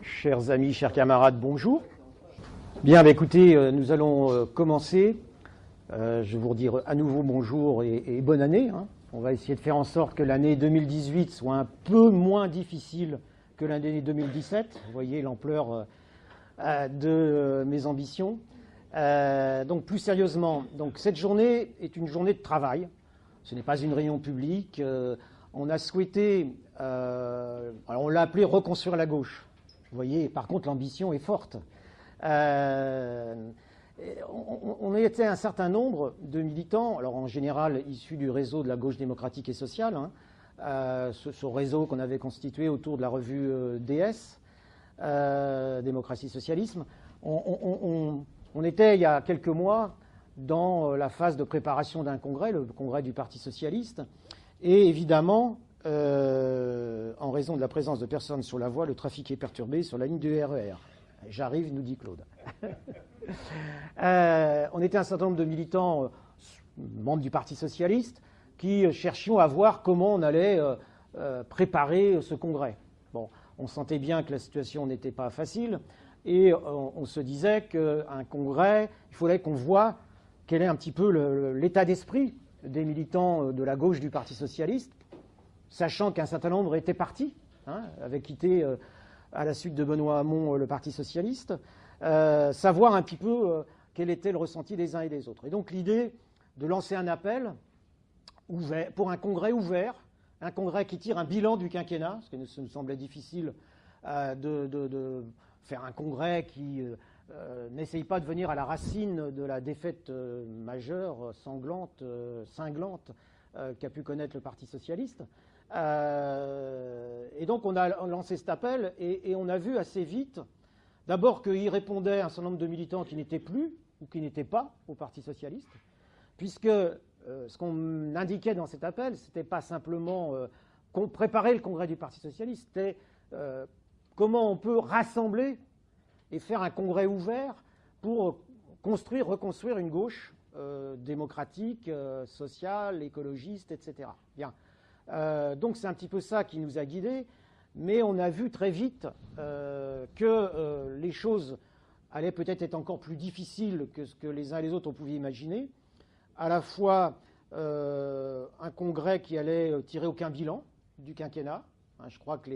Chers amis, chers camarades, bonjour. Bien, bah, écoutez, nous allons commencer. Je vais vous redire à nouveau bonjour et bonne année. On va essayer de faire en sorte que l'année 2018 soit un peu moins difficile que l'année 2017. Vous voyez l'ampleur de mes ambitions. Donc plus sérieusement, cette journée est une journée de travail. Ce n'est pas une réunion publique. On a souhaité, alors on l'a appelé reconstruire la gauche. Vous voyez, par contre, l'ambition est forte. On était un certain nombre de militants, alors en général issus du réseau de la gauche démocratique et sociale, ce réseau qu'on avait constitué autour de la revue DS, Démocratie Socialisme. On était, il y a quelques mois, dans la phase de préparation d'un congrès, le congrès du Parti socialiste, et évidemment, en raison de la présence de personnes sur la voie, le trafic est perturbé sur la ligne du RER. J'arrive, nous dit Claude. On était un certain nombre de militants, membres du Parti socialiste, qui cherchions à voir comment on allait préparer ce congrès. Bon, on sentait bien que la situation n'était pas facile, et on se disait qu'un congrès, il fallait qu'on voit quel est un petit peu l'état d'esprit des militants de la gauche du Parti socialiste, sachant qu'un certain nombre étaient partis, avaient quitté à la suite de Benoît Hamon le Parti socialiste, savoir un petit peu quel était le ressenti des uns et des autres. Et donc l'idée de lancer un appel ouvert, pour un congrès ouvert, un congrès qui tire un bilan du quinquennat, parce que ça nous semblait difficile de faire un congrès qui n'essaye pas de venir à la racine de la défaite majeure, cinglante, qu'a pu connaître le Parti socialiste. Et donc on a lancé cet appel et on a vu assez vite, d'abord qu'il répondait à un certain nombre de militants qui n'étaient plus ou qui n'étaient pas au Parti socialiste, puisque ce qu'on indiquait dans cet appel, c'était pas simplement préparer le congrès du Parti socialiste, c'était comment on peut rassembler et faire un congrès ouvert pour reconstruire une gauche démocratique, sociale, écologiste, etc. Bien. Donc c'est un petit peu ça qui nous a guidés, mais on a vu très vite que les choses allaient peut-être être encore plus difficiles que ce que les uns et les autres on pouvait imaginer. À la fois un congrès qui allait tirer aucun bilan du quinquennat. Je crois que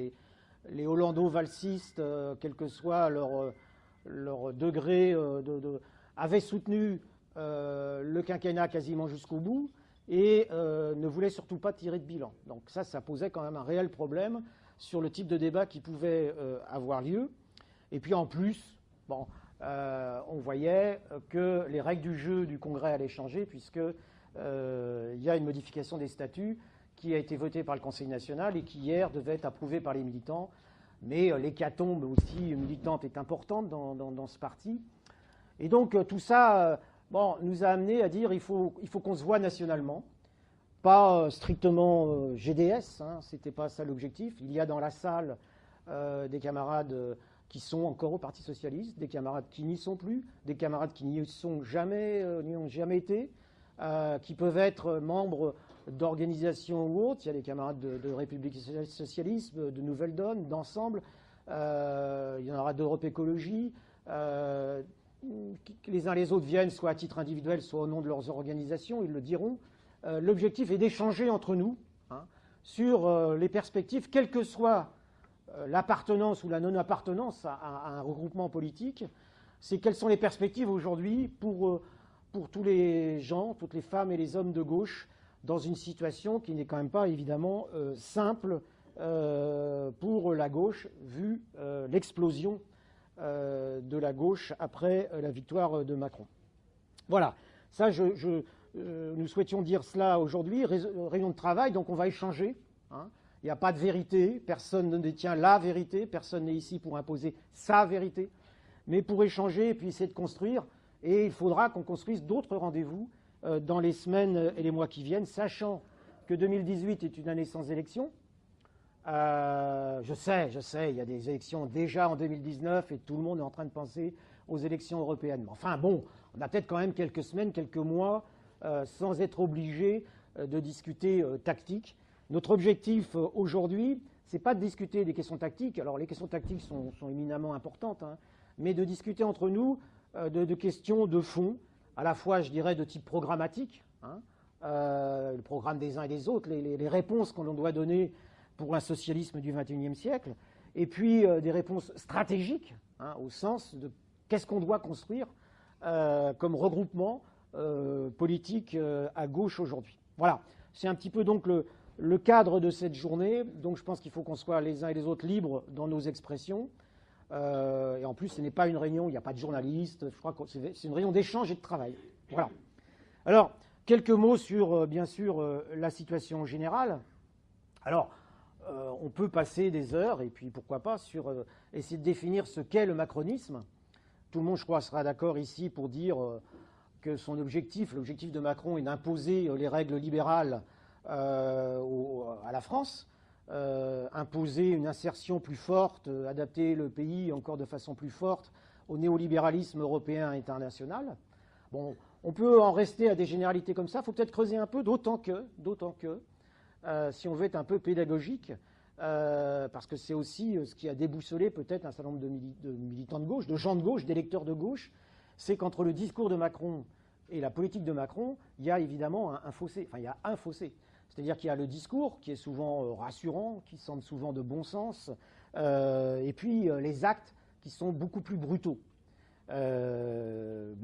les Hollando-valsistes, quel que soit leur degré, avaient soutenu le quinquennat quasiment jusqu'au bout et ne voulaient surtout pas tirer de bilan. Donc ça posait quand même un réel problème sur le type de débat qui pouvait avoir lieu. Et puis en plus, on voyait que les règles du jeu du Congrès allaient changer puisque il y a une modification des statuts qui a été votée par le Conseil national et qui hier devait être approuvée par les militants. Mais l'hécatombe aussi militante est importante dans ce parti. Et donc tout ça nous a amené à dire il faut qu'on se voit nationalement, pas strictement GDS, c'était pas ça l'objectif. Il y a dans la salle des camarades qui sont encore au Parti socialiste, des camarades qui n'y sont plus, des camarades qui n'y ont jamais été, qui peuvent être membres d'organisations ou autres. Il y a des camarades de République socialiste, de Nouvelle Donne, d'Ensemble, il y en aura d'Europe Écologie, les uns les autres viennent soit à titre individuel, soit au nom de leurs organisations, ils le diront. L'objectif est d'échanger entre nous sur les perspectives, quelle que soit l'appartenance ou la non-appartenance à un regroupement politique. C'est quelles sont les perspectives aujourd'hui pour tous les gens, toutes les femmes et les hommes de gauche dans une situation qui n'est quand même pas évidemment simple pour la gauche, vu l'explosion de la gauche après la victoire de Macron. Voilà, ça nous souhaitions dire cela aujourd'hui, réunion de travail, donc on va échanger. Il n'y a pas de vérité, personne ne détient la vérité, personne n'est ici pour imposer sa vérité, mais pour échanger et puis essayer de construire. Et il faudra qu'on construise d'autres rendez-vous dans les semaines et les mois qui viennent, sachant que 2018 est une année sans élection. Je sais, il y a des élections déjà en 2019 et tout le monde est en train de penser aux élections européennes. Mais enfin bon, on a peut-être quand même quelques semaines, quelques mois, sans être obligé de discuter tactique. Notre objectif aujourd'hui, c'est pas de discuter des questions tactiques. Alors les questions tactiques sont éminemment importantes, hein, mais de discuter entre nous de questions de fond, à la fois, je dirais, de type programmatique, hein, le programme des uns et des autres, les réponses qu'on doit donner pour un socialisme du XXIe siècle, et puis des réponses stratégiques, hein, au sens de qu'est-ce qu'on doit construire comme regroupement politique à gauche aujourd'hui. Voilà, c'est un petit peu donc le cadre de cette journée. Donc je pense qu'il faut qu'on soit les uns et les autres libres dans nos expressions. Et en plus, ce n'est pas une réunion, il n'y a pas de journalistes, je crois que c'est une réunion d'échange et de travail. Voilà. Alors, quelques mots sur, bien sûr, la situation générale. Alors, on peut passer des heures, et puis pourquoi pas, sur essayer de définir ce qu'est le macronisme. Tout le monde, je crois, sera d'accord ici pour dire que son objectif, l'objectif de Macron, est d'imposer les règles libérales à la France, imposer une insertion plus forte, adapter le pays encore de façon plus forte au néolibéralisme européen et international. Bon, on peut en rester à des généralités comme ça, il faut peut-être creuser un peu, d'autant que, si on veut être un peu pédagogique, parce que c'est aussi ce qui a déboussolé peut-être un certain nombre de militants de gauche, de gens de gauche, d'électeurs de gauche, c'est qu'entre le discours de Macron et la politique de Macron, il y a évidemment un fossé. Enfin, il y a un fossé. C'est-à-dire qu'il y a le discours qui est souvent rassurant, qui semble souvent de bon sens, et puis les actes qui sont beaucoup plus brutaux. Tout le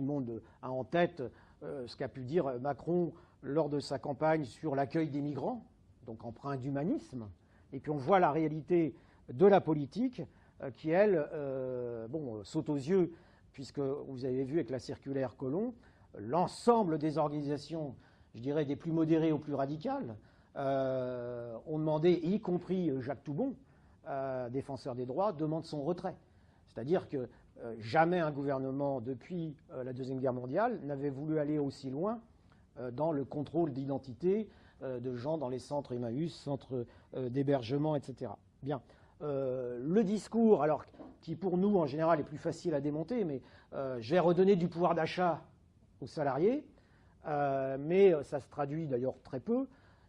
monde a en tête ce qu'a pu dire Macron lors de sa campagne sur l'accueil des migrants, donc empreint d'humanisme. Et puis on voit la réalité de la politique qui, elle, saute aux yeux, puisque vous avez vu avec la circulaire Collomb, l'ensemble des organisations, je dirais, des plus modérées aux plus radicales, ont demandé, y compris Jacques Toubon, défenseur des droits, demande son retrait. C'est-à-dire que jamais un gouvernement, depuis la Deuxième Guerre mondiale, n'avait voulu aller aussi loin dans le contrôle d'identité de gens dans les centres Emmaüs, centres d'hébergement, etc. Bien. Le discours, alors, qui pour nous, en général, est plus facile à démonter, mais je vais redonner du pouvoir d'achat aux salariés, mais ça se traduit d'ailleurs très peu,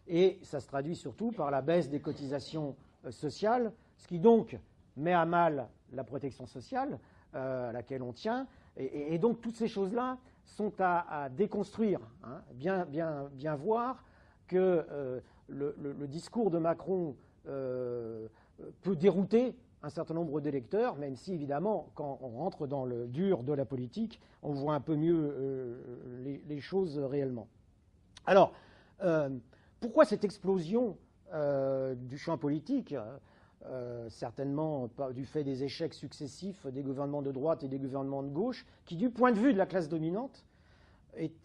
et ça se traduit surtout par la baisse des cotisations sociales, ce qui donc met à mal la protection sociale à laquelle on tient, et donc toutes ces choses-là sont à déconstruire, hein, bien voir que le discours de Macron peut dérouter un certain nombre d'électeurs, même si, évidemment, quand on rentre dans le dur de la politique, on voit un peu mieux les choses réellement. Alors, pourquoi cette explosion du champ politique, certainement du fait des échecs successifs des gouvernements de droite et des gouvernements de gauche, qui, du point de vue de la classe dominante,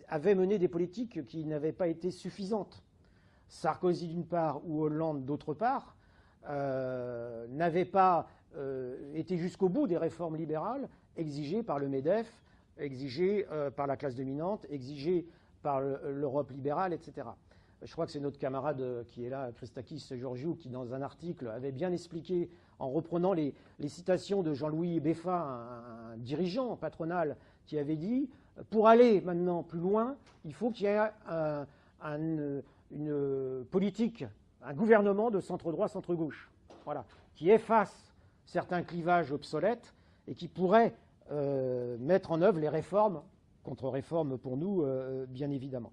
avaient mené des politiques qui n'avaient pas été suffisantes. Sarkozy d'une part ou Hollande d'autre part, n'avaient pas été jusqu'au bout des réformes libérales exigées par le MEDEF, exigées par la classe dominante, exigées par l'Europe libérale, etc. Je crois que c'est notre camarade qui est là, Christakis Georgiou, qui dans un article avait bien expliqué, en reprenant les citations de Jean-Louis Beffa, un dirigeant patronal, qui avait dit « Pour aller maintenant plus loin, il faut qu'il y ait une politique, un gouvernement de centre-droit, centre-gauche, voilà, qui efface certains clivages obsolètes et qui pourrait mettre en œuvre les réformes, contre-réformes pour nous, bien évidemment. »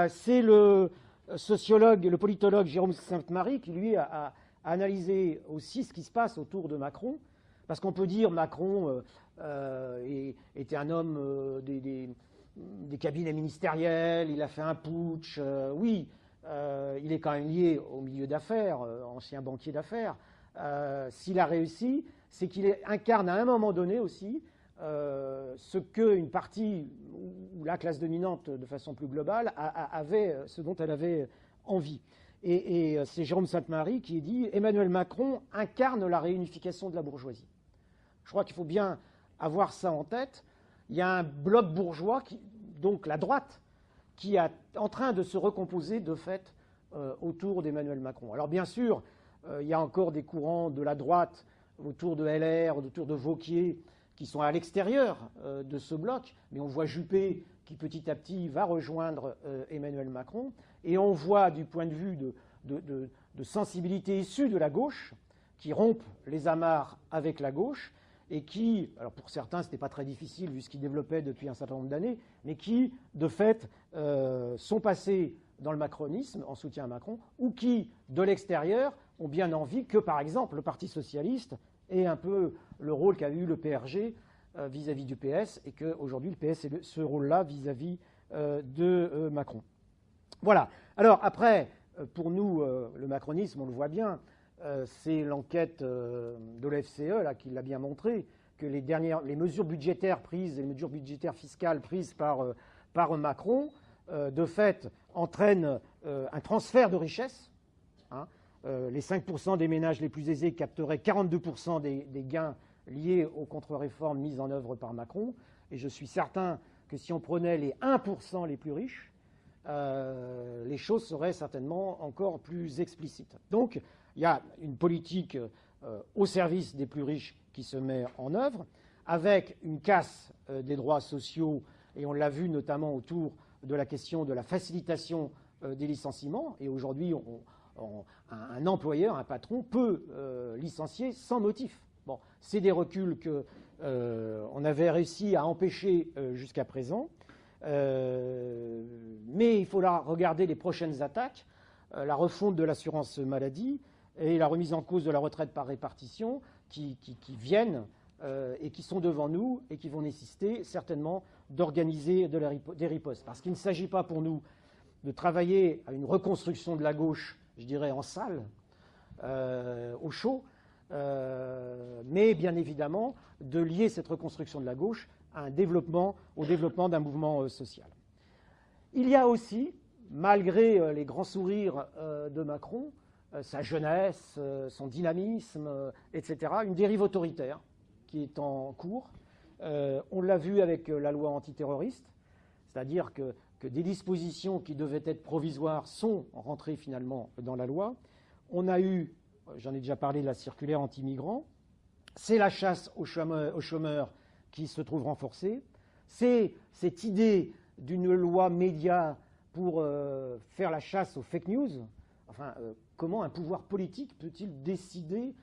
C'est le sociologue, le politologue Jérôme Sainte-Marie qui, lui, a analysé aussi ce qui se passe autour de Macron, parce qu'on peut dire Macron était un homme des cabinets ministériels, il a fait un putsch, oui, il est quand même lié au milieu d'affaires, ancien banquier d'affaires. S'il a réussi, c'est qu'il incarne à un moment donné aussi ce qu'une partie, ou la classe dominante de façon plus globale, avait, ce dont elle avait envie. Et c'est Jérôme Sainte-Marie qui dit « Emmanuel Macron incarne la réunification de la bourgeoisie ». Je crois qu'il faut bien avoir ça en tête. Il y a un bloc bourgeois, donc la droite, qui est en train de se recomposer de fait autour d'Emmanuel Macron. Alors bien sûr, il y a encore des courants de la droite autour de LR, autour de Wauquiez, qui sont à l'extérieur de ce bloc, mais on voit Juppé qui petit à petit va rejoindre Emmanuel Macron, et on voit du point de vue de de sensibilités issues de la gauche, qui rompent les amarres avec la gauche, et qui, alors pour certains, ce n'était pas très difficile vu ce qu'ils développaient depuis un certain nombre d'années, mais qui, de fait, sont passés dans le macronisme, en soutien à Macron, ou qui, de l'extérieur, ont bien envie que, par exemple, le Parti socialiste ait un peu le rôle qu'a eu le PRG vis-à-vis du PS, et qu'aujourd'hui, le PS ait ce rôle-là vis-à-vis de Macron. Voilà. Alors, après, pour nous, le macronisme, on le voit bien, c'est l'enquête de l'OFCE là, qui l'a bien montré, que les mesures budgétaires prises, les mesures budgétaires fiscales prises par Macron, de fait, entraînent un transfert de richesse. Hein. Les 5% des ménages les plus aisés capteraient 42% des gains liés aux contre-réformes mises en œuvre par Macron. Et je suis certain que si on prenait les 1% les plus riches, les choses seraient certainement encore plus explicites. Donc, il y a une politique au service des plus riches qui se met en œuvre, avec une casse des droits sociaux, et on l'a vu notamment autour de la question de la facilitation des licenciements. Et aujourd'hui, un employeur, un patron, peut licencier sans motif. Bon, c'est des reculs qu'on avait réussi à empêcher jusqu'à présent. Mais il faudra regarder les prochaines attaques, la refonte de l'assurance maladie et la remise en cause de la retraite par répartition qui viennent et qui sont devant nous et qui vont nécessiter certainement d'organiser des ripostes. Parce qu'il ne s'agit pas pour nous de travailler à une reconstruction de la gauche, je dirais en salle, au chaud, mais bien évidemment de lier cette reconstruction de la gauche au développement d'un mouvement social. Il y a aussi, malgré les grands sourires de Macron, sa jeunesse, son dynamisme, etc., une dérive autoritaire qui est en cours. On l'a vu avec la loi antiterroriste, c'est-à-dire que des dispositions qui devaient être provisoires sont rentrées finalement dans la loi. On a eu, j'en ai déjà parlé, de la circulaire anti-migrants. C'est la chasse aux chômeurs qui se trouve renforcée. C'est cette idée d'une loi média pour faire la chasse aux fake news. Enfin, comment un pouvoir politique peut-il décider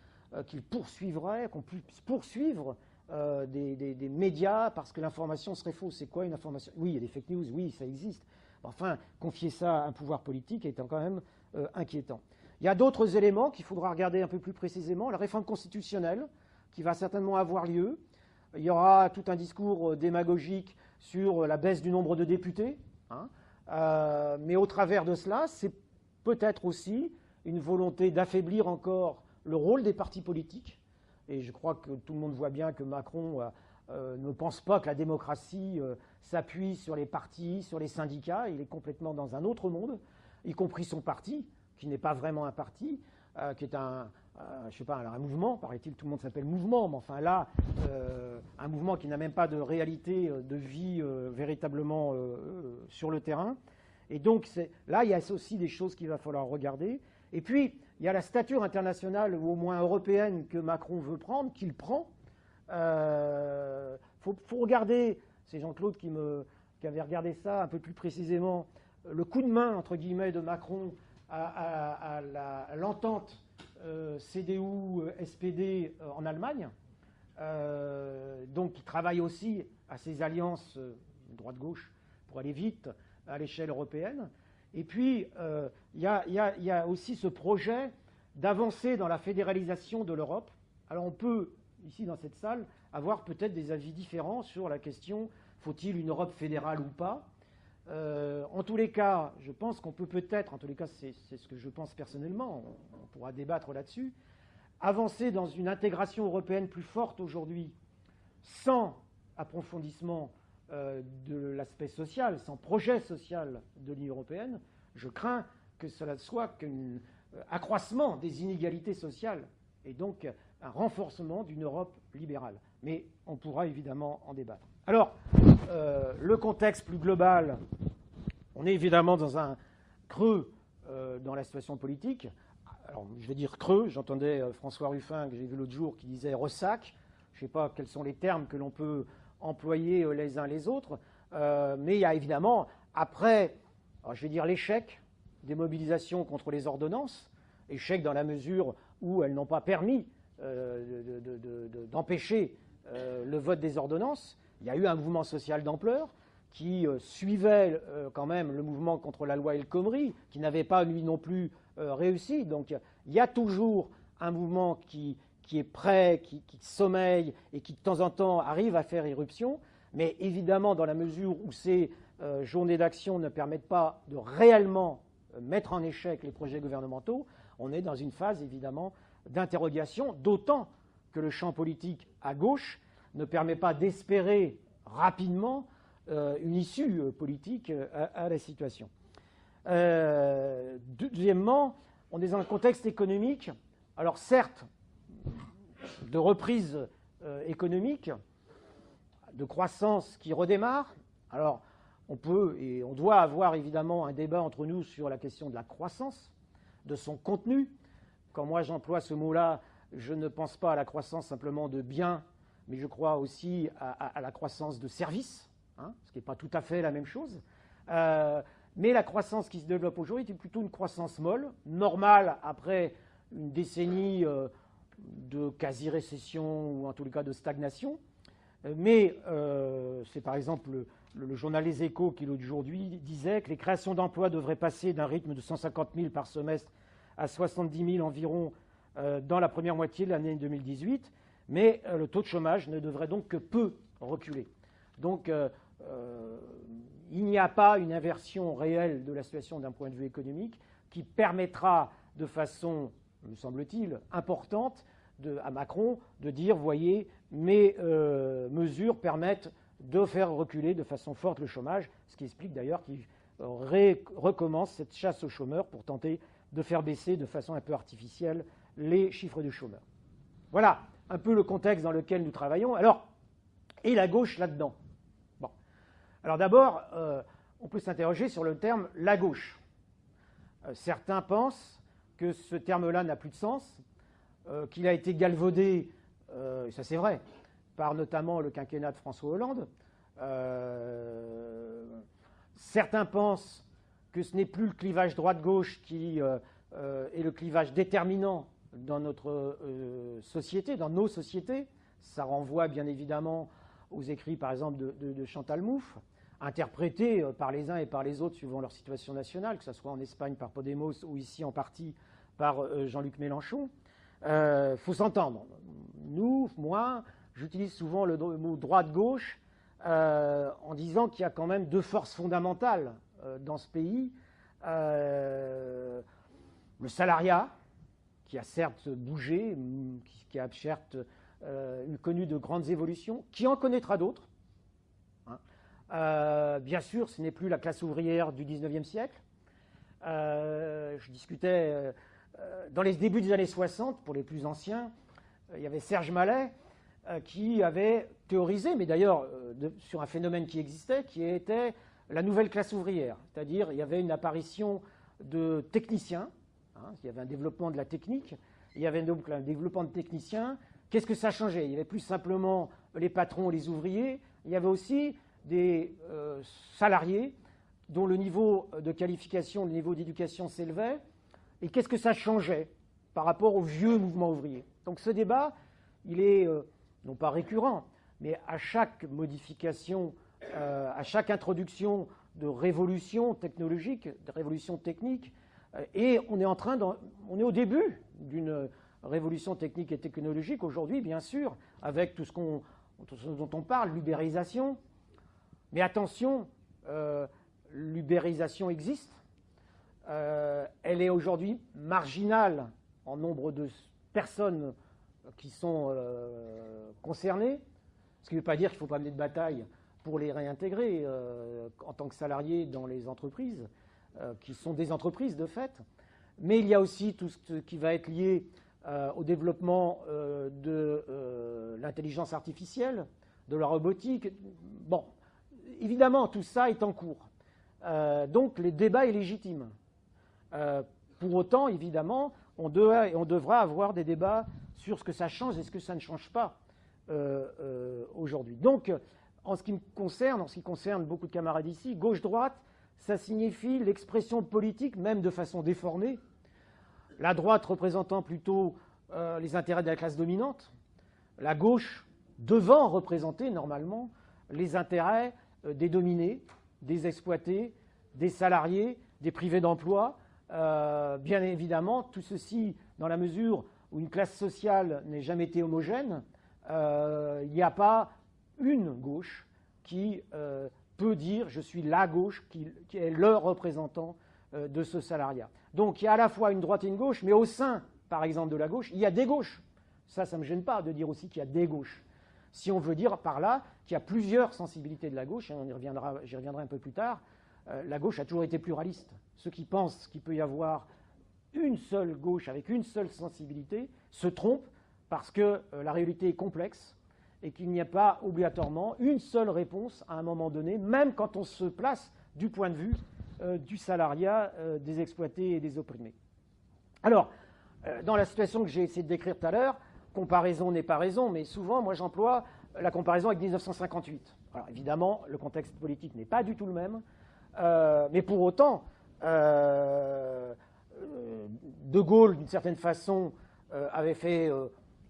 qu'il poursuivrait, qu'on puisse poursuivre des médias parce que l'information serait fausse? C'est quoi une information? Oui, il y a des fake news, oui, ça existe. Enfin, confier ça à un pouvoir politique est quand même inquiétant. Il y a d'autres éléments qu'il faudra regarder un peu plus précisément. La réforme constitutionnelle, qui va certainement avoir lieu. Il y aura tout un discours démagogique sur la baisse du nombre de députés. Hein. Mais au travers de cela, c'est peut-être aussi une volonté d'affaiblir encore le rôle des partis politiques. Et je crois que tout le monde voit bien que Macron ne pense pas que la démocratie s'appuie sur les partis, sur les syndicats. Il est complètement dans un autre monde, y compris son parti, qui n'est pas vraiment un parti, qui est je sais pas, alors un mouvement, paraît-il, tout le monde s'appelle mouvement, mais enfin là, un mouvement qui n'a même pas de réalité de vie véritablement sur le terrain. Et donc là, il y a aussi des choses qu'il va falloir regarder. Et puis, il y a la stature internationale, ou au moins européenne, que Macron veut prendre, qu'il prend. Faut regarder, c'est Jean-Claude qui avait regardé ça un peu plus précisément, le coup de main, entre guillemets, de Macron à l'entente CDU-SPD en Allemagne. Donc, il travaille aussi à ces alliances droite-gauche pour aller vite à l'échelle européenne. Et puis, il y a aussi ce projet d'avancer dans la fédéralisation de l'Europe. Alors, on peut, ici dans cette salle, avoir peut-être des avis différents sur la question faut-il une Europe fédérale ou pas. En tous les cas, je pense qu'on peut peut-être, en tous les cas c'est ce que je pense personnellement, on pourra débattre là-dessus, avancer dans une intégration européenne plus forte aujourd'hui, sans approfondissement de l'aspect social, sans projet social de l'Union européenne. Je crains que cela soit qu'un accroissement des inégalités sociales et donc un renforcement d'une Europe libérale. Mais on pourra évidemment en débattre. Alors, le contexte plus global, on est évidemment dans un creux dans la situation politique. Alors, je vais dire creux, j'entendais François Ruffin, que j'ai vu l'autre jour, qui disait ressac. Je ne sais pas quels sont les termes que l'on peut employer les uns les autres, mais il y a évidemment, après, alors je vais dire l'échec des mobilisations contre les ordonnances, échec dans la mesure où elles n'ont pas permis d'empêcher le vote des ordonnances. Il y a eu un mouvement social d'ampleur qui suivait quand même le mouvement contre la loi El Khomri, qui n'avait pas, lui non plus, réussi. Donc il y a toujours un mouvement qui est prêt, qui sommeille et qui de temps en temps arrive à faire irruption. Mais évidemment, dans la mesure où ces journées d'action ne permettent pas de réellement mettre en échec les projets gouvernementaux, on est dans une phase évidemment d'interrogation, d'autant que le champ politique à gauche ne permet pas d'espérer rapidement une issue politique à la situation. Deuxièmement, on est dans un contexte économique, alors certes, de reprise économique, de croissance qui redémarre. Alors, on peut et on doit avoir évidemment un débat entre nous sur la question de la croissance, de son contenu. Quand moi j'emploie ce mot-là, je ne pense pas à la croissance simplement de biens, mais je crois aussi à la croissance de services, hein, ce qui n'est pas tout à fait la même chose. Mais la croissance qui se développe aujourd'hui est plutôt une croissance molle, normale après une décennie de quasi-récession ou en tous les cas de stagnation. Mais c'est par exemple le journal Les Échos qui aujourd'hui disait que les créations d'emplois devraient passer d'un rythme de 150 000 par semestre à 70 000 environ dans la première moitié de l'année 2018, mais le taux de chômage ne devrait donc que peu reculer. Donc il n'y a pas une inversion réelle de la situation d'un point de vue économique qui permettra de façon, me semble-t-il, importante à Macron de dire, voyez, mes mesures permettent de faire reculer de façon forte le chômage, ce qui explique d'ailleurs qu'il recommence cette chasse aux chômeurs pour tenter de faire baisser de façon un peu artificielle les chiffres de chômeurs. Voilà un peu le contexte dans lequel nous travaillons. Alors, et la gauche là-dedans? Bon. Alors d'abord, on peut s'interroger sur le terme « la gauche ». Certains pensent que ce terme-là n'a plus de sens, qu'il a été galvaudé, et ça c'est vrai, par notamment le quinquennat de François Hollande. Certains pensent que ce n'est plus le clivage droite-gauche qui est le clivage déterminant dans notre société, dans nos sociétés. Ça renvoie bien évidemment aux écrits, par exemple, de Chantal Mouffe, interprétés par les uns et par les autres suivant leur situation nationale, que ce soit en Espagne par Podemos ou ici en partie par Jean-Luc Mélenchon. Faut s'entendre. Nous, moi, j'utilise souvent le mot droite-gauche en disant qu'il y a quand même deux forces fondamentales dans ce pays. Le salariat, qui a certes bougé, qui a certes connu de grandes évolutions, qui en connaîtra d'autres. Hein. Bien sûr, ce n'est plus la classe ouvrière du XIXe siècle. Je discutais dans les débuts des années 60, pour les plus anciens, il y avait Serge Mallet qui avait théorisé, mais d'ailleurs sur un phénomène qui existait, qui était la nouvelle classe ouvrière. C'est-à-dire il y avait une apparition de techniciens, hein, il y avait un développement de la technique, il y avait donc un développement de techniciens. Qu'est-ce que ça changeait? Il n'y avait plus simplement les patrons, les ouvriers, il y avait aussi des salariés dont le niveau de qualification, le niveau d'éducation s'élevait. Et qu'est-ce que ça changeait par rapport au vieux mouvement ouvrier? Donc ce débat, il est non pas récurrent, mais à chaque modification, à chaque introduction de révolution technologique, de révolution technique, et on est au début d'une révolution technique et technologique aujourd'hui, bien sûr, avec tout ce dont on parle, l'ubérisation. Mais attention, l'ubérisation existe. Elle est aujourd'hui marginale en nombre de personnes qui sont concernées, ce qui ne veut pas dire qu'il ne faut pas mener de bataille pour les réintégrer en tant que salariés dans les entreprises, qui sont des entreprises de fait. Mais il y a aussi tout ce qui va être lié au développement de l'intelligence artificielle, de la robotique. Bon, évidemment, tout ça est en cours. Donc, le débat est légitime. Pour autant, évidemment, on devra avoir des débats sur ce que ça change et ce que ça ne change pas aujourd'hui. Donc, en ce qui concerne beaucoup de camarades ici, gauche-droite, ça signifie l'expression politique, même de façon déformée, la droite représentant plutôt les intérêts de la classe dominante, la gauche devant représenter normalement les intérêts des dominés, des exploités, des salariés, des privés d'emploi. Bien évidemment, tout ceci dans la mesure où une classe sociale n'est jamais été homogène, il n'y a pas une gauche qui peut dire « je suis la gauche qui est le représentant de ce salariat ». Donc il y a à la fois une droite et une gauche, mais au sein, par exemple, de la gauche, il y a des gauches. Ça ne me gêne pas de dire aussi qu'il y a des gauches. Si on veut dire par là qu'il y a plusieurs sensibilités de la gauche, et j'y reviendrai un peu plus tard, la gauche a toujours été pluraliste. Ceux qui pensent qu'il peut y avoir une seule gauche avec une seule sensibilité se trompent parce que la réalité est complexe et qu'il n'y a pas obligatoirement une seule réponse à un moment donné, même quand on se place du point de vue du salariat, des exploités et des opprimés. Alors, dans la situation que j'ai essayé de décrire tout à l'heure, comparaison n'est pas raison, mais souvent, moi, j'emploie la comparaison avec 1958. Alors, évidemment, le contexte politique n'est pas du tout le même, mais pour autant, De Gaulle, d'une certaine façon, avait fait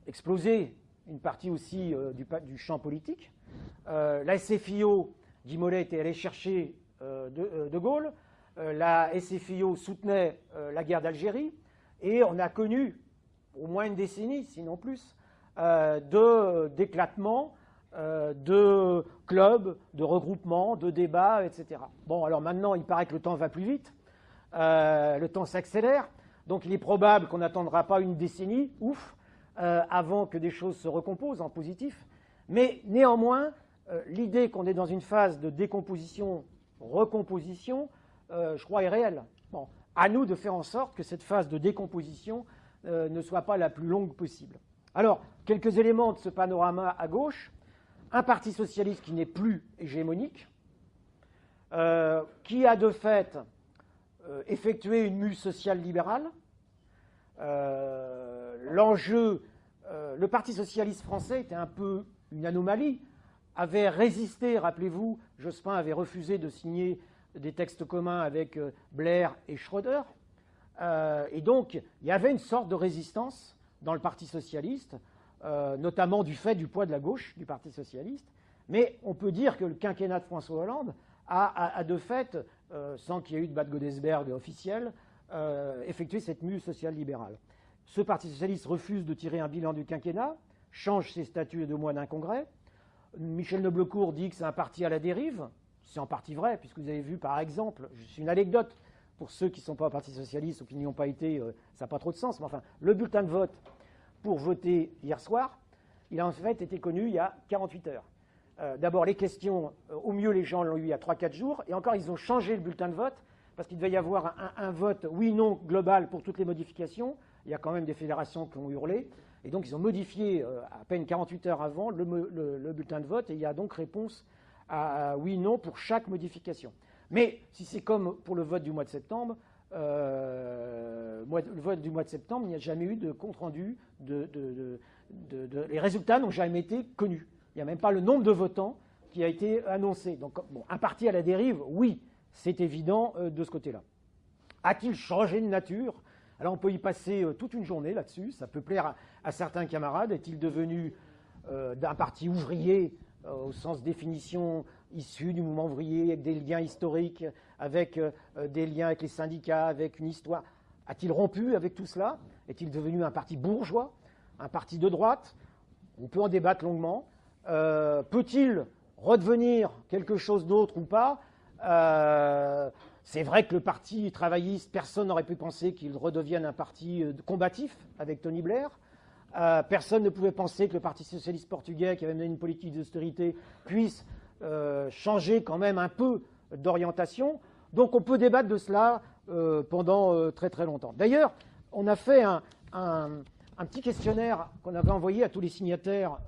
exploser une partie aussi du champ politique. La SFIO, Guy Mollet était allé chercher De Gaulle. La SFIO soutenait la guerre d'Algérie. Et on a connu, au moins une décennie, sinon plus, d'éclatements, de clubs, de regroupements, de débats, etc. Bon, alors maintenant, il paraît que le temps va plus vite, le temps s'accélère, donc il est probable qu'on n'attendra pas une décennie, avant que des choses se recomposent en positif. Mais néanmoins, l'idée qu'on est dans une phase de décomposition, recomposition, je crois est réelle. Bon, à nous de faire en sorte que cette phase de décomposition ne soit pas la plus longue possible. Alors, quelques éléments de ce panorama à gauche. Un parti socialiste qui n'est plus hégémonique, qui a de fait effectué une mue sociale libérale. L'enjeu, le Parti socialiste français était un peu une anomalie, avait résisté, rappelez-vous, Jospin avait refusé de signer des textes communs avec Blair et Schröder, et donc il y avait une sorte de résistance dans le Parti socialiste, notamment du fait du poids de la gauche du Parti socialiste, mais on peut dire que le quinquennat de François Hollande a de fait, sans qu'il y ait eu de Bad Godesberg officiel, effectué cette mue sociale libérale. Ce Parti socialiste refuse de tirer un bilan du quinquennat, change ses statuts de mois d'un congrès. Michel Noblecourt dit que c'est un parti à la dérive. C'est en partie vrai, puisque vous avez vu, par exemple, c'est une anecdote pour ceux qui ne sont pas au Parti socialiste ou qui n'y ont pas été, ça n'a pas trop de sens, mais enfin, le bulletin de vote pour voter hier soir, il a en fait été connu il y a 48 heures. D'abord, les questions, au mieux, les gens l'ont eu il y a 3-4 jours, et encore, ils ont changé le bulletin de vote, parce qu'il devait y avoir un vote oui-non global pour toutes les modifications. Il y a quand même des fédérations qui ont hurlé, et donc ils ont modifié à peine 48 heures avant le bulletin de vote, et il y a donc réponse à oui-non pour chaque modification. Mais si c'est comme pour le vote du mois de septembre, le vote du mois de septembre, il n'y a jamais eu de compte-rendu, les résultats n'ont jamais été connus. Il n'y a même pas le nombre de votants qui a été annoncé. Donc, bon, un parti à la dérive, oui, c'est évident de ce côté-là. A-t-il changé de nature? Alors on peut y passer toute une journée là-dessus, ça peut plaire à certains camarades. Est-il devenu d'un parti ouvrier au sens définition issu du mouvement ouvrier, avec des liens historiques, avec des liens avec les syndicats, avec une histoire? A-t-il rompu avec tout cela? Est-il devenu un parti bourgeois, un parti de droite? On peut en débattre longuement. Peut-il redevenir quelque chose d'autre ou pas? C'est vrai que le parti travailliste, personne n'aurait pu penser qu'il redevienne un parti combatif avec Tony Blair. Personne ne pouvait penser que le Parti socialiste portugais, qui avait mené une politique d'austérité, puisse changer quand même un peu d'orientation. Donc on peut débattre de cela pendant très très longtemps. D'ailleurs, on a fait un petit questionnaire qu'on avait envoyé à tous les signataires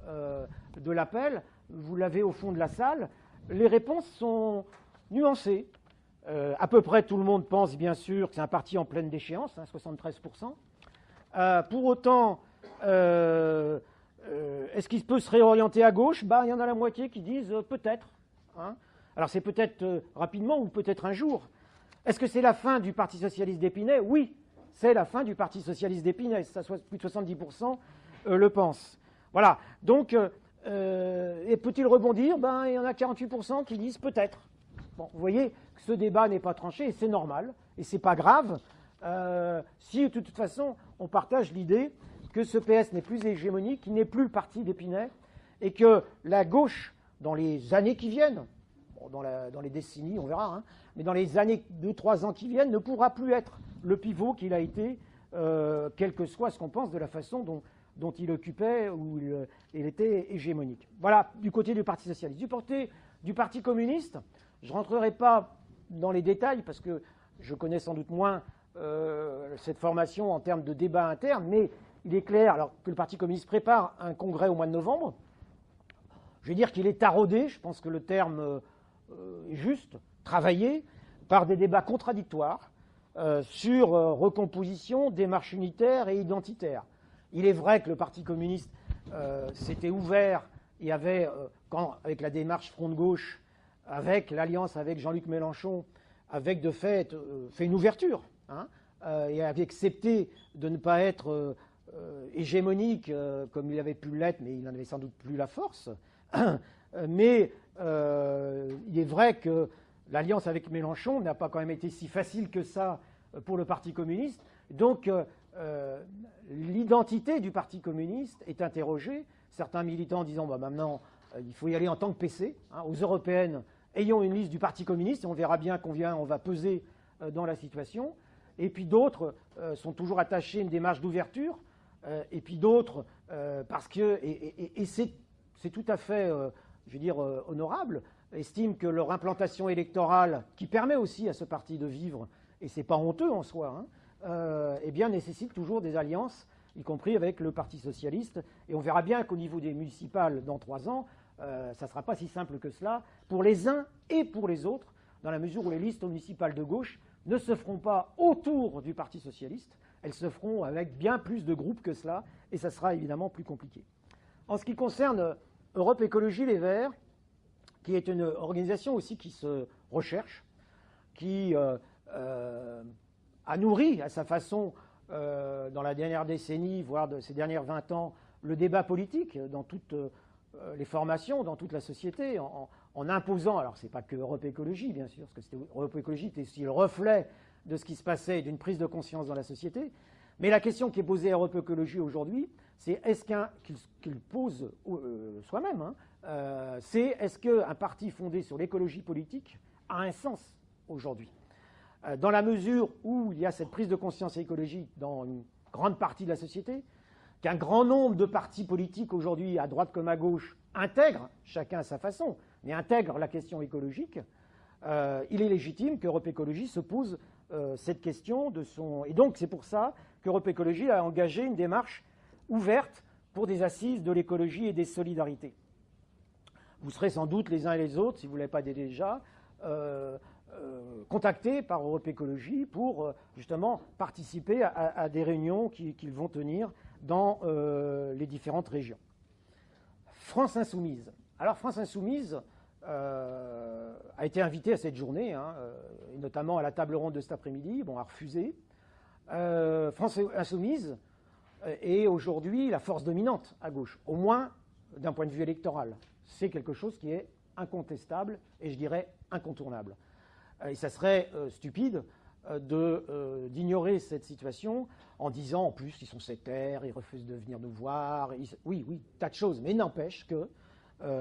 de l'appel. Vous l'avez au fond de la salle. Les réponses sont nuancées. À peu près tout le monde pense bien sûr que c'est un parti en pleine déchéance, 73%. Pour autant, est-ce qu'il peut se réorienter à gauche? Il y en a la moitié qui disent peut-être. Alors c'est peut-être rapidement ou peut-être un jour. Est-ce que c'est la fin du Parti socialiste d'Épinay? Oui, c'est la fin du Parti socialiste d'Épinay. Ça, plus de 70% le pensent. Voilà. Donc, et peut-il rebondir? Ben, il y en a 48% qui disent peut-être. Bon, vous voyez que ce débat n'est pas tranché, et c'est normal, et c'est pas grave, si de toute façon on partage l'idée que ce PS n'est plus hégémonique, qu'il n'est plus le parti d'Épinay, et que la gauche, dans les années qui viennent, bon, dans les décennies, on verra, hein, mais dans les années 2-3 ans qui viennent, ne pourra plus être le pivot qu'il a été, quel que soit ce qu'on pense de la façon dont il occupait ou il était hégémonique. Voilà, du côté du Parti socialiste. Du côté du Parti communiste, je ne rentrerai pas dans les détails parce que je connais sans doute moins cette formation en termes de débat interne, mais il est clair alors, que le Parti communiste prépare un congrès au mois de novembre. Je vais dire qu'il est taraudé, je pense que le terme est juste, travaillé, par des débats contradictoires sur recomposition, démarche unitaire et identitaire. Il est vrai que le Parti communiste s'était ouvert et avait, avec la démarche Front de gauche, avec l'alliance avec Jean-Luc Mélenchon, avec de fait une ouverture, hein, et avait accepté de ne pas être hégémonique comme il avait pu l'être, mais il n'en avait sans doute plus la force. Mais il est vrai que l'alliance avec Mélenchon n'a pas quand même été si facile que ça pour le Parti communiste. Donc l'identité du Parti communiste est interrogée. Certains militants disant bah, maintenant il faut y aller en tant que PC. Hein, aux européennes, ayons une liste du Parti communiste et on verra bien combien on va peser dans la situation. Et puis d'autres sont toujours attachés à une démarche d'ouverture. Et puis d'autres, parce que, et c'est tout à fait, je veux dire, honorable, estiment que leur implantation électorale, qui permet aussi à ce parti de vivre, et c'est pas honteux en soi, hein, eh bien nécessite toujours des alliances, y compris avec le Parti socialiste. Et on verra bien qu'au niveau des municipales, dans 3 ans, ça ne sera pas si simple que cela, pour les uns et pour les autres, dans la mesure où les listes municipales de gauche ne se feront pas autour du Parti socialiste, elles se feront avec bien plus de groupes que cela, et ça sera évidemment plus compliqué. En ce qui concerne Europe Écologie Les Verts, qui est une organisation aussi qui se recherche, qui a nourri à sa façon, dans la dernière décennie, voire de ces dernières 20 ans, le débat politique dans toutes les formations, dans toute la société, en imposant, alors c'est pas que Europe Écologie bien sûr, parce que Europe Écologie était aussi le reflet de ce qui se passait, d'une prise de conscience dans la société, mais la question qui est posée à Europe Écologie aujourd'hui, c'est est-ce qu'il pose soi-même, hein, c'est est-ce qu'un parti fondé sur l'écologie politique a un sens aujourd'hui, dans la mesure où il y a cette prise de conscience écologique dans une grande partie de la société, qu'un grand nombre de partis politiques aujourd'hui, à droite comme à gauche, intègrent, chacun à sa façon, mais intègrent la question écologique, il est légitime qu'Europe Écologie se pose cette question de son... Et donc c'est pour ça qu'Europe Écologie a engagé une démarche ouverte pour des assises de l'écologie et des solidarités. Vous serez sans doute les uns et les autres, si vous ne l'avez pas déjà, contactés par Europe Écologie pour justement participer à des réunions qu'ils vont tenir dans les différentes régions. France Insoumise. Alors France Insoumise a été invitée à cette journée, hein, et notamment à la table ronde de cet après-midi, bon, a refusé. France Insoumise est aujourd'hui la force dominante à gauche, au moins d'un point de vue électoral. C'est quelque chose qui est incontestable et je dirais incontournable. Et ça serait stupide d'ignorer cette situation en disant en plus ils sont sectaires, ils refusent de venir nous voir, oui, tas de choses, mais n'empêche que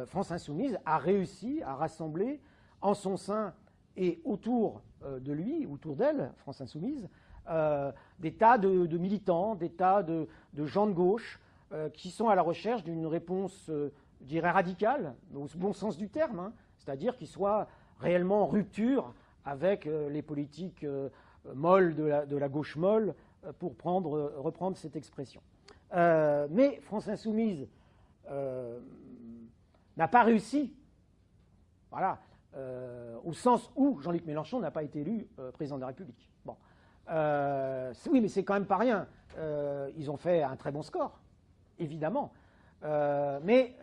France Insoumise a réussi à rassembler en son sein et autour de lui, autour d'elle, France Insoumise, des tas de militants, des tas de gens de gauche qui sont à la recherche d'une réponse, je dirais, radicale, au bon sens du terme, hein, c'est-à-dire qui soit réellement en rupture avec les politiques molles de la gauche molle, pour reprendre cette expression. Mais France Insoumise n'a pas réussi, voilà, au sens où Jean-Luc Mélenchon n'a pas été élu président de la République. Bon. Oui, mais c'est quand même pas rien. Ils ont fait un très bon score, évidemment. Mais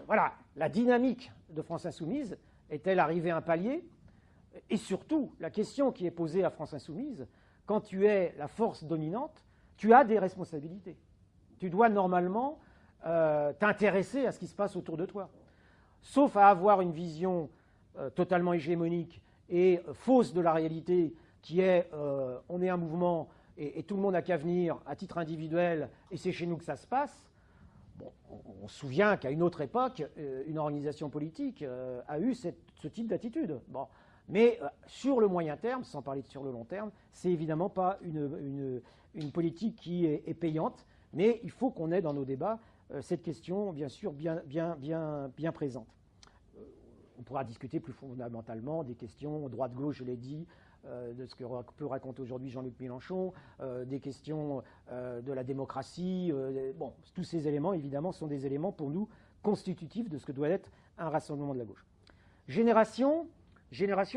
voilà, la dynamique de France Insoumise est-elle arrivée à un palier? Et surtout, la question qui est posée à France Insoumise, quand tu es la force dominante, tu as des responsabilités. Tu dois normalement t'intéresser à ce qui se passe autour de toi. Sauf à avoir une vision totalement hégémonique et fausse de la réalité, qui est on est un mouvement et tout le monde n'a qu'à venir à titre individuel et c'est chez nous que ça se passe. Bon, on se souvient qu'à une autre époque, une organisation politique a eu ce type d'attitude. Bon. Mais sur le moyen terme, sans parler de sur le long terme, c'est évidemment pas une politique qui est payante, mais il faut qu'on ait dans nos débats cette question, bien sûr, bien présente. On pourra discuter plus fondamentalement des questions droite-gauche, je l'ai dit, de ce que peut raconter aujourd'hui Jean-Luc Mélenchon, des questions de la démocratie. Bon, tous ces éléments, évidemment, sont des éléments pour nous constitutifs de ce que doit être un rassemblement de la gauche. Génération,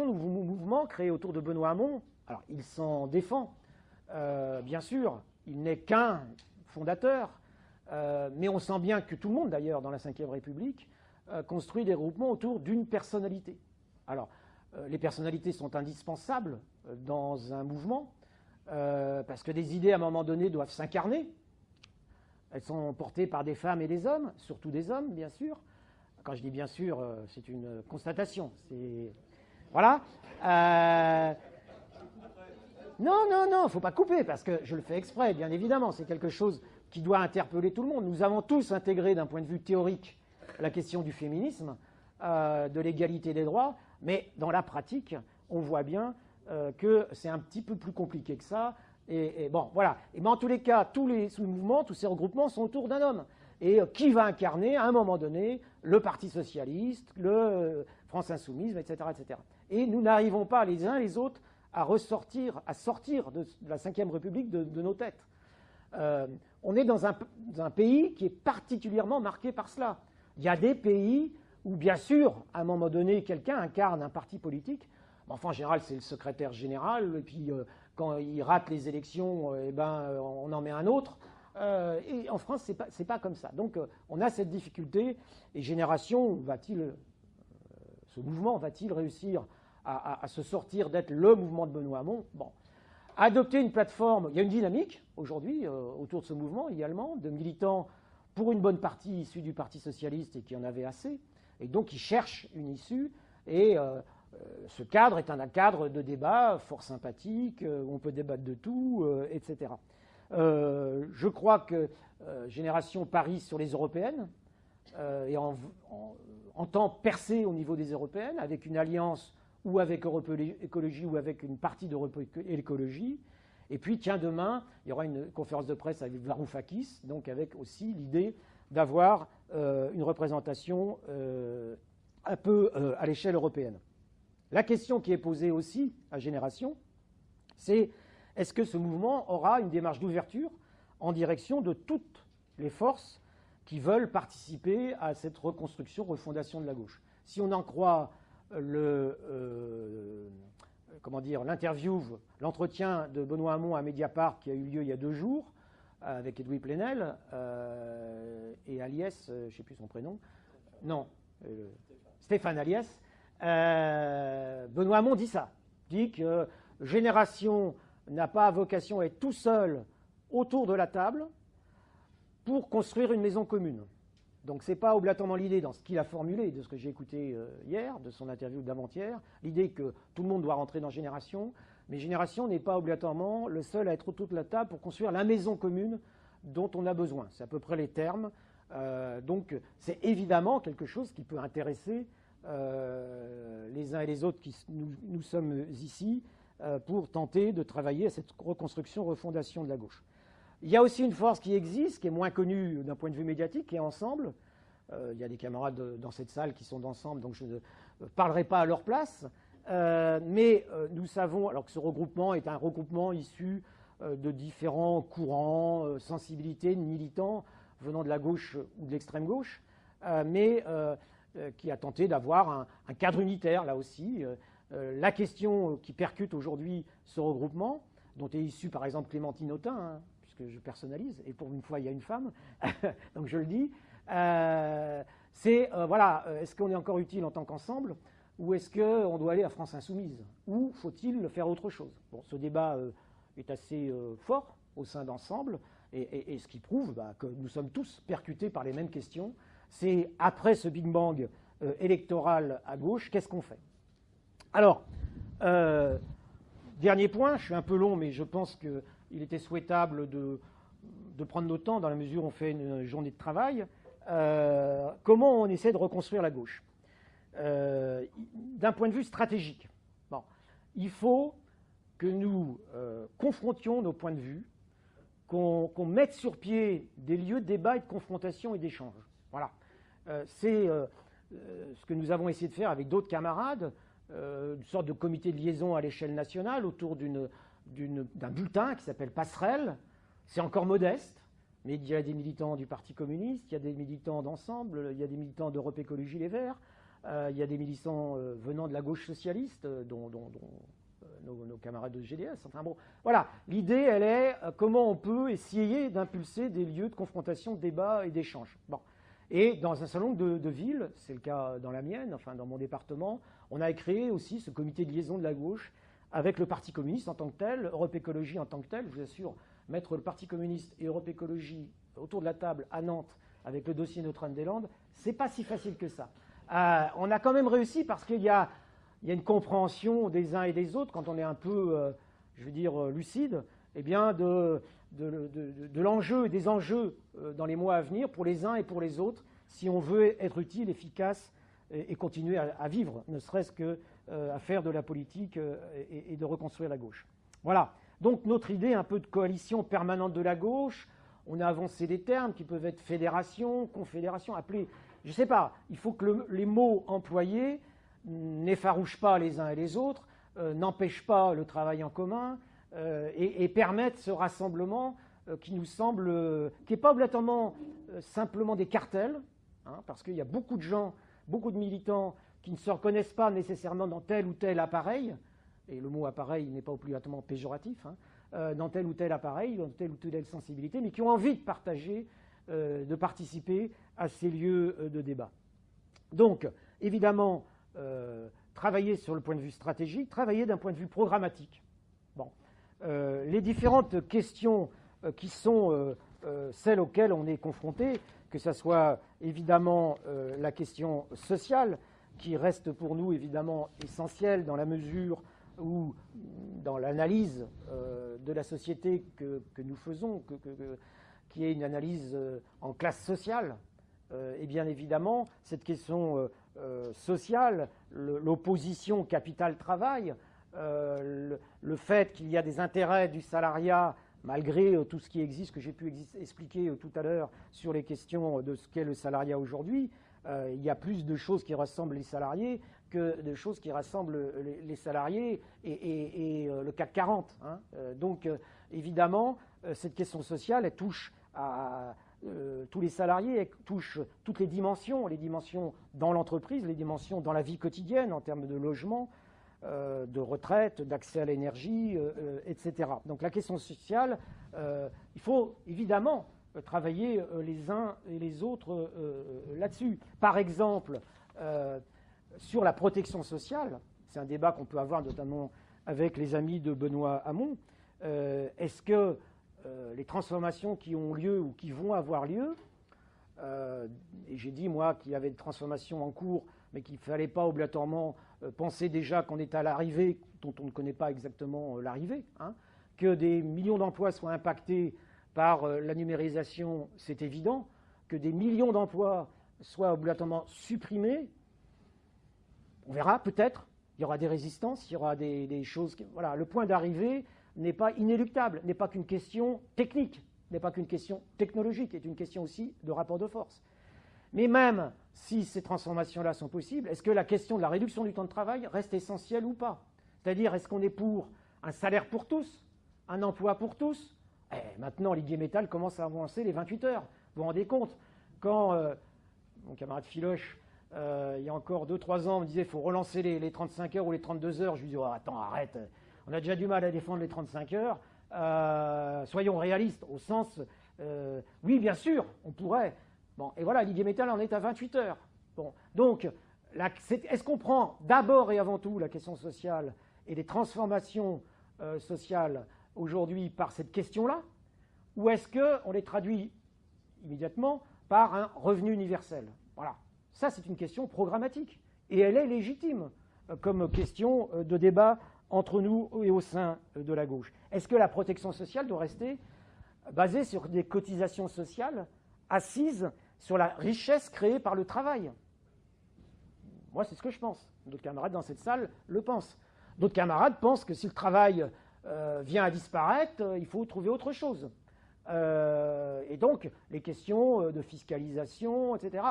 nouveau mouvement créé autour de Benoît Hamon. Alors, il s'en défend, bien sûr, il n'est qu'un fondateur, mais on sent bien que tout le monde, d'ailleurs, dans la Ve République, construit des groupements autour d'une personnalité. Alors, les personnalités sont indispensables dans un mouvement, parce que des idées, à un moment donné, doivent s'incarner. Elles sont portées par des femmes et des hommes, surtout des hommes, bien sûr. Quand je dis bien sûr, c'est une constatation. Voilà. Non, il ne faut pas couper, parce que je le fais exprès, bien évidemment. C'est quelque chose qui doit interpeller tout le monde. Nous avons tous intégré, d'un point de vue théorique, la question du féminisme, de l'égalité des droits, mais dans la pratique, on voit bien que c'est un petit peu plus compliqué que ça. Et bon, voilà. Mais en tous les cas, tous les mouvements, tous ces regroupements sont autour d'un homme. Et qui va incarner, à un moment donné, le Parti socialiste, le France insoumise, etc., etc. Et nous n'arrivons pas, les uns les autres, à sortir de la Ve République de nos têtes. On est dans un pays qui est particulièrement marqué par cela. Il y a des pays où, bien sûr, à un moment donné, quelqu'un incarne un parti politique. Enfin, en général, c'est le secrétaire général, et puis quand il rate les élections, on en met un autre. Et en France, c'est pas comme ça. Donc, on a cette difficulté. Et Génération, ce mouvement va-t-il réussir à se sortir d'être le mouvement de Benoît Hamon? Bon. Adopter une plateforme, il y a une dynamique aujourd'hui autour de ce mouvement également, de militants pour une bonne partie issus du Parti socialiste et qui en avaient assez, et donc qui cherchent une issue. Et ce cadre est un cadre de débat fort sympathique, où on peut débattre de tout, etc. Je crois que Génération parie sur les européennes et entend percer au niveau des européennes avec une alliance ou avec Europe Écologie ou avec une partie d'Europe Écologie. Et puis, tiens, demain, il y aura une conférence de presse avec Varoufakis, donc avec aussi l'idée d'avoir une représentation un peu à l'échelle européenne. La question qui est posée aussi à Génération, c'est est-ce que ce mouvement aura une démarche d'ouverture en direction de toutes les forces qui veulent participer à cette reconstruction, refondation de la gauche? Si on en croit l'interview, l'entretien de Benoît Hamon à Mediapart qui a eu lieu il y a 2 jours avec Edoui Plenel et Aliès, je ne sais plus son prénom, Stéphane Aliès, Benoît Hamon dit ça, dit que Génération n'a pas vocation à être tout seul autour de la table pour construire une maison commune. Donc ce n'est pas obligatoirement l'idée, dans ce qu'il a formulé, de ce que j'ai écouté hier, de son interview d'avant-hier, l'idée que tout le monde doit rentrer dans Génération, mais Génération n'est pas obligatoirement le seul à être autour de la table pour construire la maison commune dont on a besoin. C'est à peu près les termes. Donc c'est évidemment quelque chose qui peut intéresser les uns et les autres qui nous sommes ici pour tenter de travailler à cette reconstruction, refondation de la gauche. Il y a aussi une force qui existe, qui est moins connue d'un point de vue médiatique, qui est Ensemble. Il y a des camarades dans cette salle qui sont d'Ensemble, donc je ne parlerai pas à leur place. Mais nous savons, alors que ce regroupement est un regroupement issu de différents courants, sensibilités, militants venant de la gauche ou de l'extrême gauche, mais qui a tenté d'avoir un cadre unitaire, là aussi. La question qui percute aujourd'hui ce regroupement, dont est issue par exemple Clémentine Autain, puisque je personnalise, et pour une fois il y a une femme, donc je le dis, c'est, est-ce qu'on est encore utile en tant qu'ensemble, ou est-ce qu'on doit aller à France Insoumise, ou faut-il faire autre chose? Bon, ce débat est assez fort au sein d'Ensemble, et ce qui prouve que nous sommes tous percutés par les mêmes questions. C'est après ce Big Bang électoral à gauche, qu'est-ce qu'on fait? Alors, dernier point, je suis un peu long, mais je pense qu'il était souhaitable de prendre notre temps dans la mesure où on fait une journée de travail. Comment on essaie de reconstruire la gauche? D'un point de vue stratégique, bon, il faut que nous confrontions nos points de vue, qu'on mette sur pied des lieux de débat et de confrontation et d'échange. Voilà. C'est ce que nous avons essayé de faire avec d'autres camarades, une sorte de comité de liaison à l'échelle nationale autour d'un bulletin qui s'appelle Passerelle. C'est encore modeste, mais il y a des militants du Parti communiste, il y a des militants d'Ensemble, il y a des militants d'Europe Écologie Les Verts, il y a des militants venant de la gauche socialiste, dont nos camarades de GDS. Enfin bon, voilà, l'idée, elle est comment on peut essayer d'impulser des lieux de confrontation, de débat et d'échange. Bon. Et dans un certain nombre de villes, c'est le cas dans la mienne, enfin dans mon département, on a créé aussi ce comité de liaison de la gauche avec le Parti communiste en tant que tel, Europe Écologie en tant que tel. Je vous assure, mettre le Parti communiste et Europe Écologie autour de la table à Nantes avec le dossier Notre-Dame-des-Landes, c'est pas si facile que ça. On a quand même réussi parce qu'il y a une compréhension des uns et des autres, quand on est un peu, je veux dire, lucide, eh bien de l'enjeu et des enjeux dans les mois à venir pour les uns et pour les autres, si on veut être utile, efficace et continuer à vivre, ne serait-ce qu'à faire de la politique et de reconstruire la gauche. Voilà. Donc notre idée un peu de coalition permanente de la gauche, on a avancé des termes qui peuvent être fédération, confédération, appelés, je ne sais pas, il faut que les mots employés n'effarouchent pas les uns et les autres, n'empêchent pas le travail en commun et permettent ce rassemblement qui nous semble, qui n'est pas obligatoirement simplement des cartels, hein, parce qu'il y a beaucoup de gens, beaucoup de militants qui ne se reconnaissent pas nécessairement dans tel ou tel appareil, et le mot appareil n'est pas obligatoirement péjoratif, hein, dans tel ou tel appareil, dans telle ou telle sensibilité, mais qui ont envie de partager, de participer à ces lieux de débat. Donc, évidemment, travailler sur le point de vue stratégique, travailler d'un point de vue programmatique. Bon. Les différentes questions qui sont celles auxquelles on est confronté, que ce soit évidemment la question sociale, qui reste pour nous évidemment essentielle dans la mesure où, dans l'analyse de la société que nous faisons, qui est une analyse en classe sociale, et bien évidemment, cette question sociale, l'opposition capital-travail, le fait qu'il y a des intérêts du salariat, malgré tout ce qui existe, que j'ai pu expliquer tout à l'heure sur les questions de ce qu'est le salariat aujourd'hui, il y a plus de choses qui rassemblent les salariés que de choses qui rassemblent les salariés et le CAC 40. Hein. Donc, évidemment, cette question sociale, elle touche à tous les salariés, elle touche toutes les dimensions dans l'entreprise, les dimensions dans la vie quotidienne en termes de logement, de retraite, d'accès à l'énergie, etc. Donc la question sociale, il faut évidemment travailler les uns et les autres là-dessus. Par exemple, sur la protection sociale, c'est un débat qu'on peut avoir notamment avec les amis de Benoît Hamon, est-ce que les transformations qui ont lieu ou qui vont avoir lieu, et j'ai dit moi qu'il y avait des transformations en cours, mais qu'il ne fallait pas obligatoirement penser déjà qu'on est à l'arrivée, dont on ne connaît pas exactement l'arrivée, hein, que des millions d'emplois soient impactés par la numérisation, c'est évident, que des millions d'emplois soient obligatoirement supprimés, on verra peut-être, il y aura des résistances, il y aura des choses... Voilà, le point d'arrivée n'est pas inéluctable, n'est pas qu'une question technique, n'est pas qu'une question technologique, est une question aussi de rapport de force. Mais même si ces transformations-là sont possibles, est-ce que la question de la réduction du temps de travail reste essentielle ou pas? C'est-à-dire, est-ce qu'on est pour un salaire pour tous, un emploi pour tous? Maintenant, Ligue Métal commence à avancer les 28 heures. Vous vous rendez compte? Quand mon camarade Filoche, il y a encore 2-3 ans, me disait qu'il faut relancer les 35 heures ou les 32 heures, je lui dis oh, attends, arrête, on a déjà du mal à défendre les 35 heures, soyons réalistes, au sens, oui, bien sûr, on pourrait. Bon, et voilà, Ligue Métal en est à 28 heures. Bon, donc, est-ce qu'on prend d'abord et avant tout la question sociale et les transformations sociales aujourd'hui par cette question-là, ou est-ce qu'on les traduit immédiatement par un revenu universel? Voilà. Ça, c'est une question programmatique. Et elle est légitime comme question de débat entre nous et au sein de la gauche. Est-ce que la protection sociale doit rester basée sur des cotisations sociales assises sur la richesse créée par le travail? Moi, c'est ce que je pense. D'autres camarades dans cette salle le pensent. D'autres camarades pensent que si le travail vient à disparaître, il faut trouver autre chose. Et donc, les questions de fiscalisation, etc.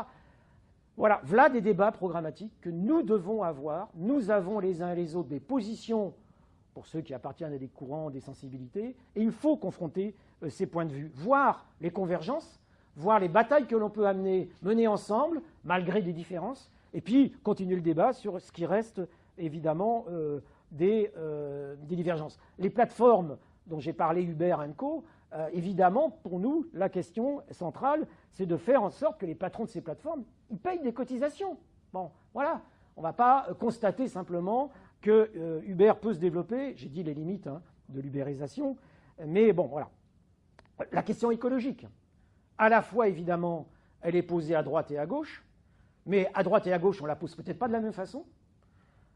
Voilà des débats programmatiques que nous devons avoir. Nous avons les uns et les autres des positions, pour ceux qui appartiennent à des courants, des sensibilités, et il faut confronter ces points de vue, voir les convergences, voir les batailles que l'on peut mener ensemble, malgré des différences, et puis continuer le débat sur ce qui reste, évidemment, des divergences. Les plateformes dont j'ai parlé, Uber & Co., évidemment, pour nous, la question centrale, c'est de faire en sorte que les patrons de ces plateformes ils payent des cotisations. Bon, voilà. On ne va pas constater simplement que Uber peut se développer, j'ai dit les limites de l'ubérisation, mais bon, voilà. La question écologique, à la fois, évidemment, elle est posée à droite et à gauche, mais à droite et à gauche, on ne la pose peut-être pas de la même façon.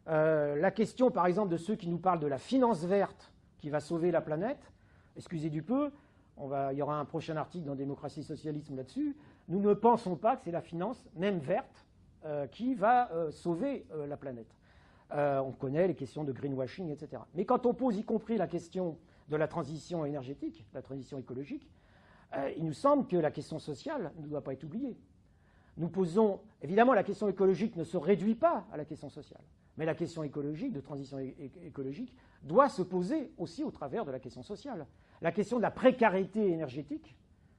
La question, par exemple, de ceux qui nous parlent de la finance verte qui va sauver la planète, excusez du peu, il y aura un prochain article dans Démocratie Socialisme là-dessus. Nous ne pensons pas que c'est la finance, même verte, qui va sauver la planète. On connaît les questions de greenwashing, etc. Mais quand on pose y compris la question de la transition énergétique, la transition écologique, il nous semble que la question sociale ne doit pas être oubliée. Nous posons, évidemment, la question écologique ne se réduit pas à la question sociale, mais la question écologique, de transition écologique, doit se poser aussi au travers de la question sociale. La question de la précarité énergétique,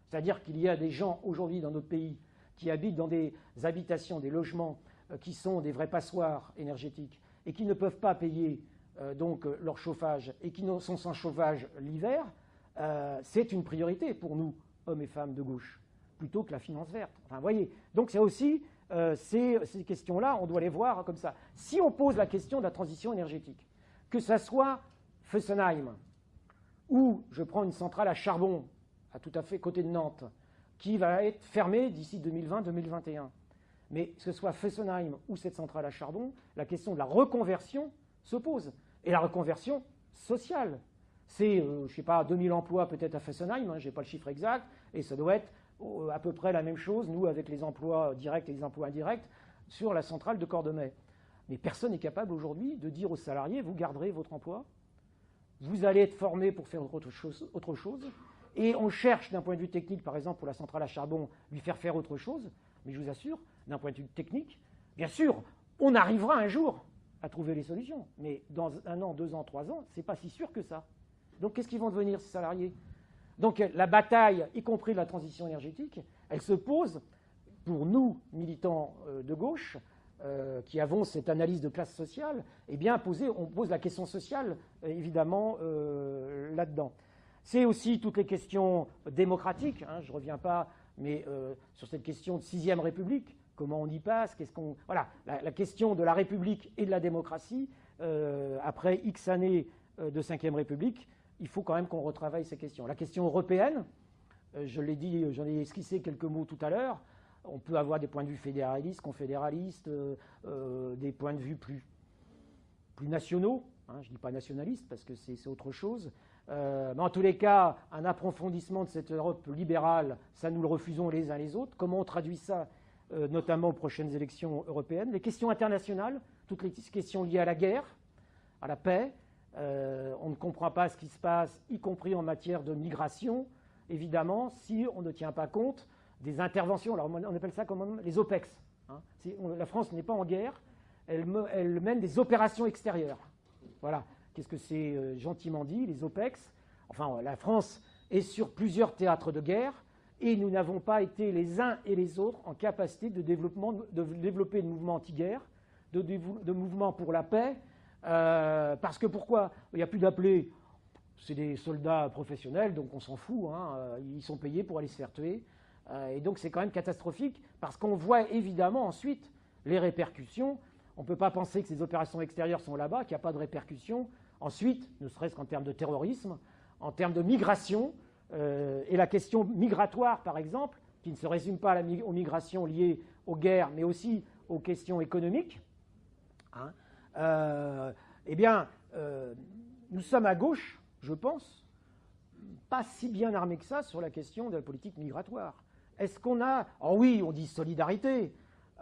c'est-à-dire qu'il y a des gens aujourd'hui dans notre pays qui habitent dans des habitations, des logements qui sont des vrais passoires énergétiques et qui ne peuvent pas payer donc leur chauffage et qui sont sans chauffage l'hiver, c'est une priorité pour nous, hommes et femmes de gauche, plutôt que la finance verte. Enfin, vous voyez. Donc c'est aussi ces questions-là, on doit les voir comme ça. Si on pose la question de la transition énergétique, que ça soit Fessenheim, ou je prends une centrale à charbon, à tout à fait côté de Nantes, qui va être fermée d'ici 2020-2021. Mais que ce soit Fessenheim ou cette centrale à charbon, la question de la reconversion se pose. Et la reconversion sociale. C'est, je ne sais pas, 2000 emplois peut-être à Fessenheim, je n'ai pas le chiffre exact, et ça doit être à peu près la même chose, nous, avec les emplois directs et les emplois indirects, sur la centrale de Cordemais. Mais personne n'est capable aujourd'hui de dire aux salariés, vous garderez votre emploi, vous allez être formés pour faire autre chose, et on cherche d'un point de vue technique, par exemple pour la centrale à charbon, lui faire autre chose, mais je vous assure, d'un point de vue technique, bien sûr, on arrivera un jour à trouver les solutions, mais dans 1 an, 2 ans, 3 ans, c'est pas si sûr que ça. Donc qu'est-ce qu'ils vont devenir ces salariés? Donc la bataille, y compris de la transition énergétique, elle se pose pour nous, militants de gauche, qui avons cette analyse de classe sociale, eh bien on pose la question sociale, évidemment, là-dedans. C'est aussi toutes les questions démocratiques, je ne reviens pas, mais sur cette question de 6e République, comment on y passe, voilà, la question de la République et de la démocratie, après X années de 5e République, il faut quand même qu'on retravaille ces questions. La question européenne, je l'ai dit, j'en ai esquissé quelques mots tout à l'heure, on peut avoir des points de vue fédéralistes, confédéralistes, des points de vue plus nationaux, je ne dis pas nationalistes parce que c'est autre chose, mais en tous les cas, un approfondissement de cette Europe libérale, ça nous le refusons les uns les autres. Comment on traduit ça, notamment aux prochaines élections européennes? Les questions internationales, toutes les questions liées à la guerre, à la paix, on ne comprend pas ce qui se passe, y compris en matière de migration, évidemment, si on ne tient pas compte des interventions. Alors on appelle ça comment? Les OPEX. La France n'est pas en guerre, elle mène des opérations extérieures. Voilà. Qu'est-ce que c'est gentiment dit, les OPEX? Enfin, la France est sur plusieurs théâtres de guerre et nous n'avons pas été les uns et les autres en capacité de développer de mouvements anti-guerre, de mouvements pour la paix. Parce que pourquoi? Il n'y a plus d'appelés, c'est des soldats professionnels, donc on s'en fout, ils sont payés pour aller se faire tuer. Et donc c'est quand même catastrophique, parce qu'on voit évidemment ensuite les répercussions. On ne peut pas penser que ces opérations extérieures sont là-bas, qu'il n'y a pas de répercussions. Ensuite, ne serait-ce qu'en termes de terrorisme, en termes de migration, et la question migratoire, par exemple, qui ne se résume pas aux migrations liées aux guerres, mais aussi aux questions économiques, hein, nous sommes à gauche, je pense, pas si bien armés que ça sur la question de la politique migratoire. Est-ce qu'on a... Oh oui, on dit solidarité,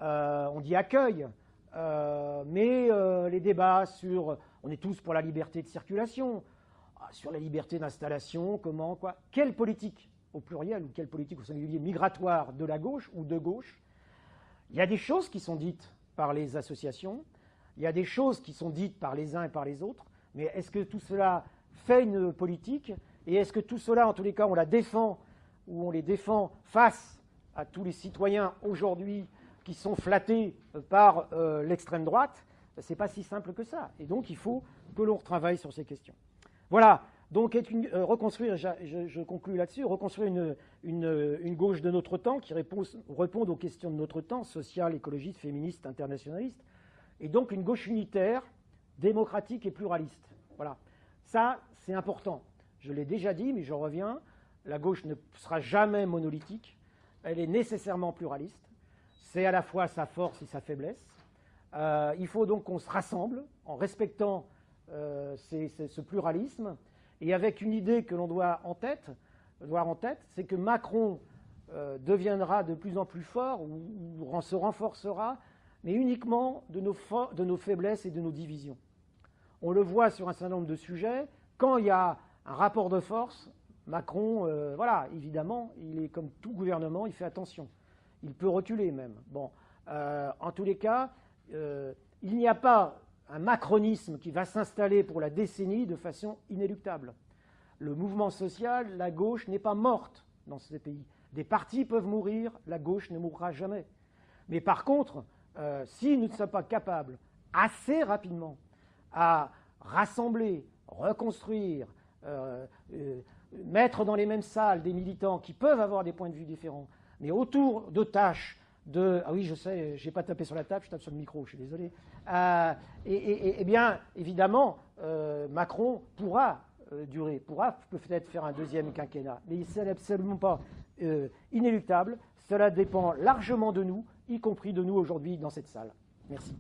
on dit accueil, mais les débats sur... On est tous pour la liberté de circulation, sur la liberté d'installation, comment, quoi. Quelle politique, au pluriel, ou quelle politique au singulier migratoire de la gauche ou de gauche? Il y a des choses qui sont dites par les associations, il y a des choses qui sont dites par les uns et par les autres, mais est-ce que tout cela fait une politique? Et est-ce que tout cela, en tous les cas, on la défend, ou on les défend face à tous les citoyens aujourd'hui qui sont flattés par l'extrême droite? Ce n'est pas si simple que ça. Et donc, il faut que l'on retravaille sur ces questions. Voilà. Donc, reconstruire, je conclus là-dessus, reconstruire une gauche de notre temps qui réponde aux questions de notre temps, sociale, écologiste, féministe, internationaliste, et donc une gauche unitaire, démocratique et pluraliste. Voilà. Ça, c'est important. Je l'ai déjà dit, mais je reviens. La gauche ne sera jamais monolithique. Elle est nécessairement pluraliste. C'est à la fois sa force et sa faiblesse. Il faut donc qu'on se rassemble en respectant ce pluralisme et avec une idée que l'on doit avoir en tête, c'est que Macron deviendra de plus en plus fort ou se renforcera, mais uniquement de nos faiblesses et de nos divisions. On le voit sur un certain nombre de sujets. Quand il y a un rapport de force, Macron, voilà, évidemment, il est comme tout gouvernement, il fait attention. Il peut reculer même. Bon, en tous les cas, il n'y a pas un macronisme qui va s'installer pour la décennie de façon inéluctable. Le mouvement social, la gauche n'est pas morte dans ces pays. Des partis peuvent mourir, la gauche ne mourra jamais. Mais par contre, si nous ne sommes pas capables assez rapidement à rassembler, reconstruire, mettre dans les mêmes salles des militants qui peuvent avoir des points de vue différents, mais autour de tâches de... Ah oui, je sais, je n'ai pas tapé sur la table, je tape sur le micro, je suis désolé. Et bien, évidemment, Macron pourra durer, pourra peut-être faire un deuxième quinquennat, mais ce n'est absolument pas inéluctable. Cela dépend largement de nous, y compris de nous aujourd'hui dans cette salle. Merci.